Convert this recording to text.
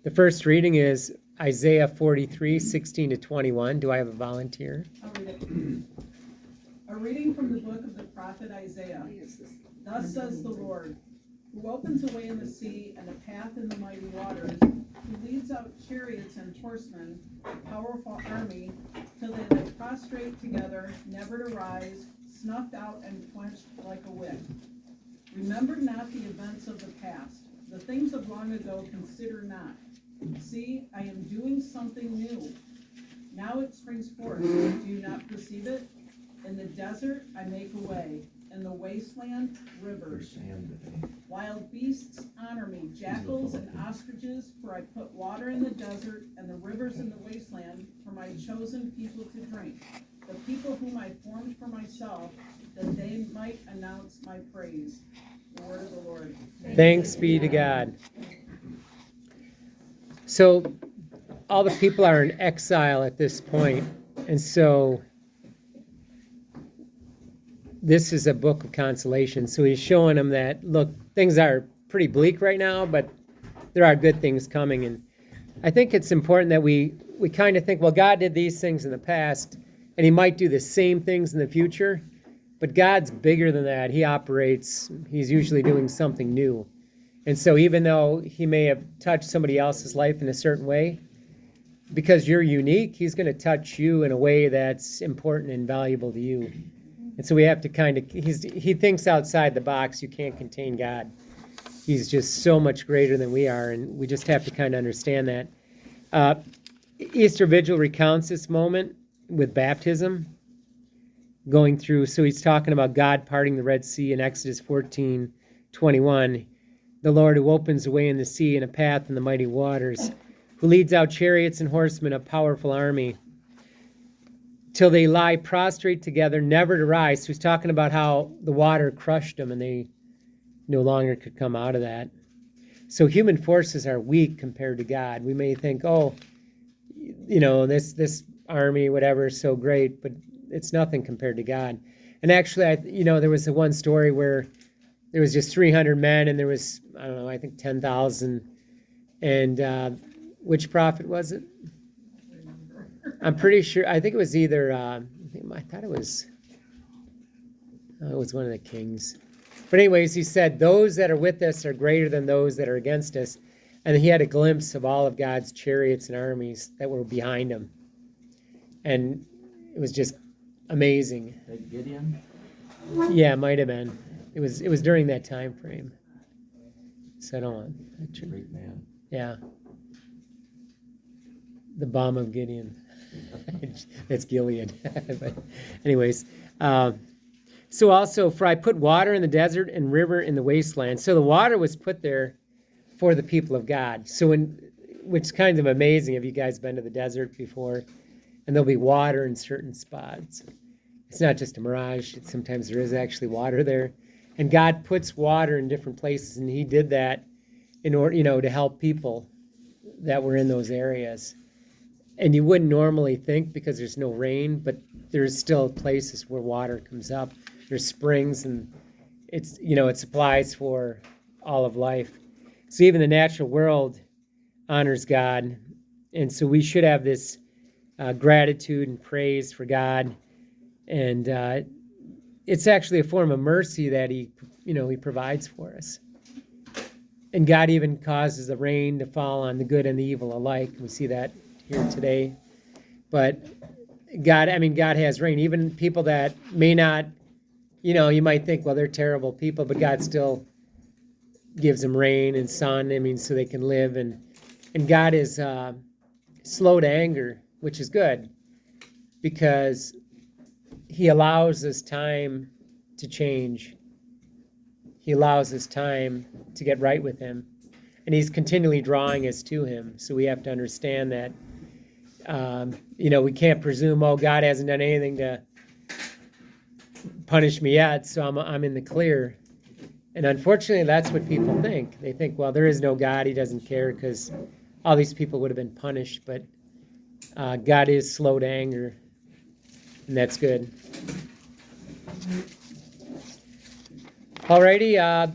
The first reading is Isaiah 43, 16 to 21. Do I have a volunteer? I'll read it. A reading from the book of the prophet Isaiah. Thus says the Lord, who opens a way in the sea and a path in the mighty waters, who leads out chariots and horsemen, a powerful army, till they lie prostrate together, never to rise, snuffed out and quenched like a wick. Remember not the events of the past, the things of long ago consider not. See, I am doing something new. Now it springs forth. Do you not perceive it? In the desert I make a way, in the wasteland rivers. Wild beasts honor me, jackals and ostriches, for I put water in the desert and the rivers in the wasteland for my chosen people to drink, the people whom I formed for myself, that they might announce my praise. The word of the Lord. Thanks be to God. So all the people are in exile at this point, and so this is a book of consolation. So he's showing them that, look, things are pretty bleak right now, but there are good things coming. And I think it's important that we kind of think, well, God did these things in the past, and he might do the same things in the future, but God's bigger than that. He operates, he's usually doing something new. And so even though he may have touched somebody else's life in a certain way, because you're unique, he's going to touch you in a way that's important and valuable to you. And so we have to kind of, he thinks outside the box. You can't contain God. He's just so much greater than we are, and we just have to kind of understand that. Easter Vigil recounts this moment with baptism, going through, so he's talking about God parting the Red Sea in Exodus 14:21. The Lord who opens a way in the sea and a path in the mighty waters, who leads out chariots and horsemen, a powerful army, till they lie prostrate together, never to rise. So he's talking about how the water crushed them and they no longer could come out of that. So human forces are weak compared to God. We may think, oh, you know, this army, whatever, is so great, but it's nothing compared to God. And actually, there was the one story where there was just 300 men and there was, I don't know, I think 10,000. And which prophet was it? I'm pretty sure, I think it was either, I thought it was one of the kings. But anyways, he said, those that are with us are greater than those that are against us. And he had a glimpse of all of God's chariots and armies that were behind him. And it was just amazing. Like Gideon? Yeah, it might have been. It was during that time frame. So I don't want. Great man. Yeah. The bomb of Gideon. That's Gilead. But anyways, so also, for I put water in the desert and river in the wasteland. So the water was put there for the people of God. So which is kind of amazing. Have you guys been to the desert before? And there'll be water in certain spots. It's not just a mirage. Sometimes there is actually water there. And God puts water in different places, and he did that in order, to help people that were in those areas. And you wouldn't normally think because there's no rain, but there's still places where water comes up. There's springs, and it's, it supplies for all of life. So even the natural world honors God. And so we should have this gratitude and praise for God. And it's actually a form of mercy that he provides for us. And God even causes the rain to fall on the good and the evil alike. We see that here today. But God has rain. Even people that may not, you might think, well, they're terrible people, but God still gives them rain and sun, so they can live. And God is slow to anger, which is good, because he allows us time to change. He allows us time to get right with him. And he's continually drawing us to him. So we have to understand that, we can't presume, oh, God hasn't done anything to punish me yet, so I'm in the clear. And unfortunately, that's what people think. They think, well, there is no God. He doesn't care because all these people would have been punished. But God is slow to anger, and that's good. Alrighty,